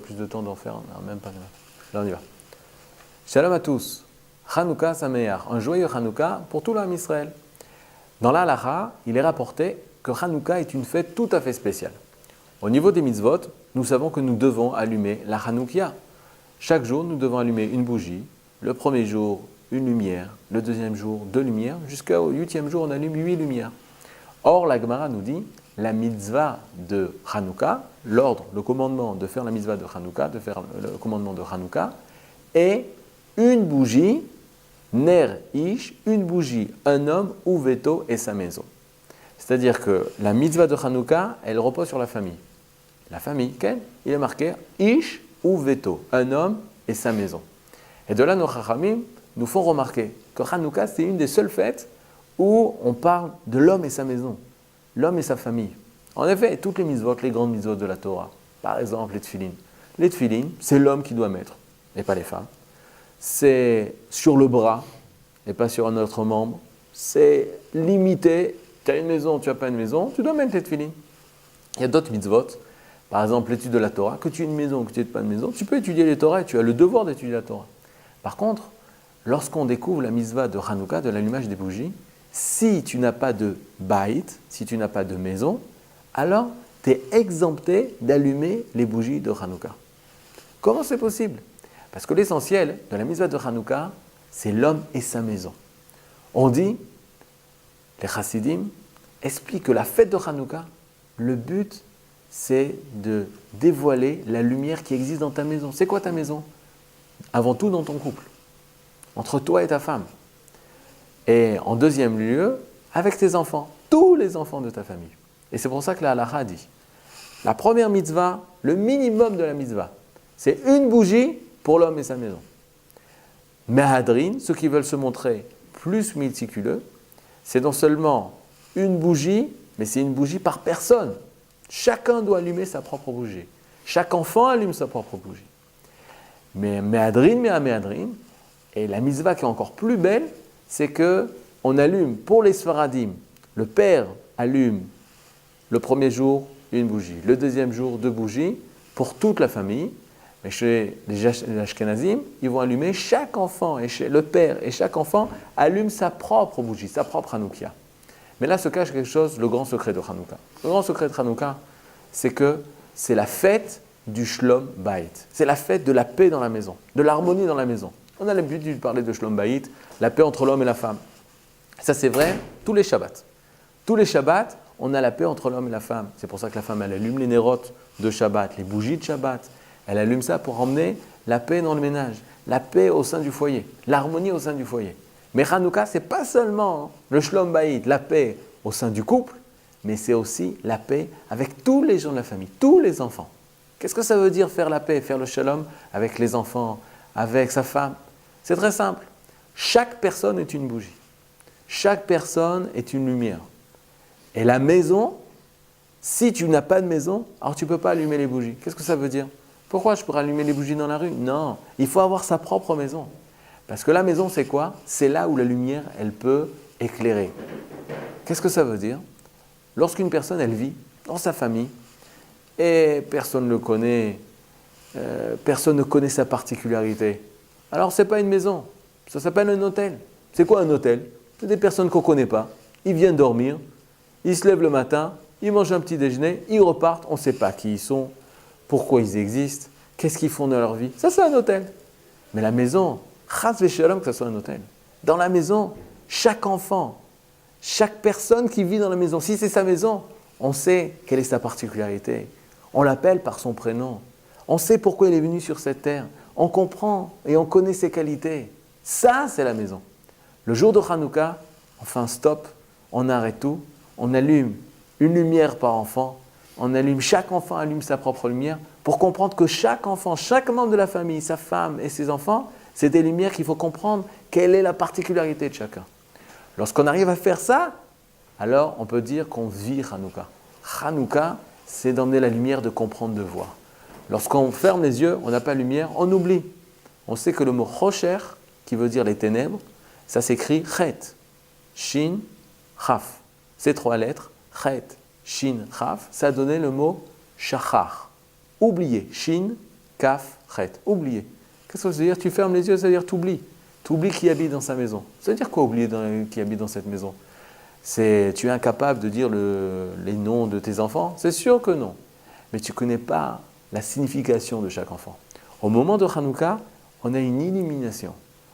plus de temps d'en faire. Non, même pas. Là, on y va. Shalom à tous. Hanouka Sameach, un joyeux Hanouka pour tout l'âme Israël. Dans la halakha, il est rapporté que Hanouka est une fête tout à fait spéciale. Au niveau des mitzvot, nous savons que nous devons allumer la Hanoukia. Chaque jour, nous devons allumer une bougie. Le premier jour, une lumière. Le deuxième jour, 2 lumières. Jusqu'au 8e jour, on allume 8 lumières. Or, la Gemara nous dit, la mitzvah de Hanouka, l'ordre, le commandement de faire la mitzvah de Hanouka, de faire le commandement de Hanouka, est une bougie, ner ish, une bougie, un homme, ou veto et sa maison. C'est-à-dire que la mitzvah de Hanouka, elle repose sur la famille. La famille, quel? Il est marqué ish ou veto, un homme et sa maison. Et de là, nos chachamim nous font remarquer que Hanouka, c'est une des seules fêtes où on parle de l'homme et sa maison, l'homme et sa famille. En effet, toutes les mitzvot, les grandes mitzvot de la Torah, par exemple les tefilin. Les tefilin, c'est l'homme qui doit mettre, et pas les femmes. C'est sur le bras, et pas sur un autre membre. C'est limité. Tu as une maison, tu n'as pas une maison, tu dois mettre les tefilin. Il y a d'autres mitzvot, par exemple l'étude de la Torah, que tu aies une maison ou que tu n'aies pas de maison, tu peux étudier les Torahs et tu as le devoir d'étudier la Torah. Par contre, lorsqu'on découvre la mitzvah de Hanouka, de l'allumage des bougies, si tu n'as pas de baït, si tu n'as pas de maison, alors tu es exempté d'allumer les bougies de Hanouka. Comment c'est possible? Parce que l'essentiel de la mitzvah de Hanouka, c'est l'homme et sa maison. On dit, les chassidim expliquent que la fête de Hanouka, le but, c'est de dévoiler la lumière qui existe dans ta maison. C'est quoi ta maison? Avant tout dans ton couple, entre toi et ta femme. Et en deuxième lieu, avec tes enfants, tous les enfants de ta famille. Et c'est pour ça que la halakha dit, la première mitzvah, le minimum de la mitzvah, c'est une bougie pour l'homme et sa maison. Mehadrin, ceux qui veulent se montrer plus méticuleux, c'est non seulement une bougie, mais c'est une bougie par personne. Chacun doit allumer sa propre bougie. Chaque enfant allume sa propre bougie. Mais Mehadrin, et la mitzvah qui est encore plus belle, c'est qu'on allume pour les Sfaradim, le père allume le premier jour une bougie, le deuxième jour 2 bougies pour toute la famille. Mais chez les Ashkenazim, ils vont allumer chaque enfant, et chez le père et chaque enfant allume sa propre bougie, sa propre Hanoukia. Mais là se cache quelque chose, le grand secret de Hanouka. Le grand secret de Hanouka, c'est que c'est la fête du Shlom Bayit. C'est la fête de la paix dans la maison, de l'harmonie dans la maison. On a l'habitude de parler de Shlom Bayit, la paix entre l'homme et la femme. Ça c'est vrai tous les Shabbats. Tous les Shabbats, on a la paix entre l'homme et la femme. C'est pour ça que la femme, elle allume les nérotes de Shabbat, les bougies de Shabbat. Elle allume ça pour emmener la paix dans le ménage, la paix au sein du foyer, l'harmonie au sein du foyer. Mais Hanouka, ce n'est pas seulement le Shlom Bayit, la paix au sein du couple, mais c'est aussi la paix avec tous les gens de la famille, tous les enfants. Qu'est-ce que ça veut dire faire la paix, faire le shalom avec les enfants, avec sa femme? C'est très simple. Chaque personne est une bougie. Chaque personne est une lumière. Et la maison, si tu n'as pas de maison, alors tu ne peux pas allumer les bougies. Qu'est-ce que ça veut dire? Pourquoi je pourrais allumer les bougies dans la rue? Non, il faut avoir sa propre maison. Parce que la maison, c'est quoi? C'est là où la lumière, elle peut éclairer. Qu'est-ce que ça veut dire? Lorsqu'une personne, elle vit dans sa famille, et personne ne le connaît, personne ne connaît sa particularité, alors ce n'est pas une maison, ça s'appelle un hôtel. C'est quoi un hôtel? C'est des personnes qu'on ne connaît pas. Ils viennent dormir, ils se lèvent le matin, ils mangent un petit déjeuner, ils repartent, on ne sait pas qui ils sont, pourquoi ils existent, qu'est-ce qu'ils font de leur vie. Ça, c'est un hôtel. Mais la maison, chas v'shalom que ça soit un hôtel. Dans la maison, chaque enfant, chaque personne qui vit dans la maison, si c'est sa maison, on sait quelle est sa particularité. On l'appelle par son prénom. On sait pourquoi il est venu sur cette terre. On comprend et on connaît ses qualités. Ça, c'est la maison. Le jour de Hanouka, on fait un stop, on arrête tout, on allume une lumière par enfant, chaque enfant allume sa propre lumière pour comprendre que chaque enfant, chaque membre de la famille, sa femme et ses enfants, c'est des lumières qu'il faut comprendre quelle est la particularité de chacun. Lorsqu'on arrive à faire ça, alors on peut dire qu'on vit Hanouka. Hanouka, c'est d'emmener la lumière, de comprendre, de voir. Lorsqu'on ferme les yeux, on n'a pas de lumière, on oublie. On sait que le mot Chosher, qui veut dire les ténèbres, ça s'écrit Chet, Shin, Chaf. Ces 3 lettres, Chet, Shin, Chaf, ça a donné le mot Shachar. Oublier, Shin, Kaf, Chet. Oublier. Qu'est-ce que ça veut dire? Tu fermes les yeux, ça veut dire t'oublies. Tu oublies qui habite dans sa maison. Ça veut dire quoi oublier qui habite dans cette maison? Tu es incapable de dire les noms de tes enfants? C'est sûr que non. Mais tu ne connais pas la signification de chaque enfant. Au moment de Hanouka, on a une illumination.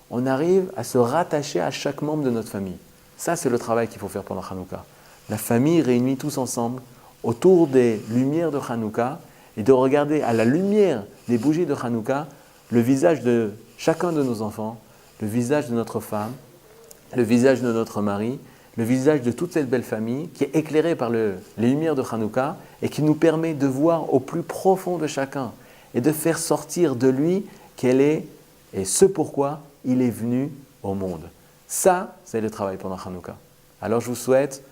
On arrive à se rattacher à chaque membre de notre famille. Ça, c'est le travail qu'il faut faire pendant Hanouka. La famille réunie tous ensemble autour des lumières de Hanouka et de regarder à la lumière des bougies de Hanouka le visage de chacun de nos enfants, le visage de notre femme, le visage de notre mari, le visage de toute cette belle famille qui est éclairée par les lumières de Hanouka et qui nous permet de voir au plus profond de chacun et de faire sortir de lui quel est et ce pourquoi il est venu au monde. Ça, c'est le travail pendant Hanouka. Alors je vous souhaite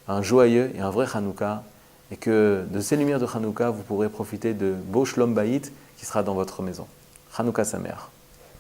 un joyeux et un vrai Hanouka et que de ces lumières de Hanouka, vous pourrez profiter de beau Shlom Bayit qui sera dans votre maison. Hanouka Sameach.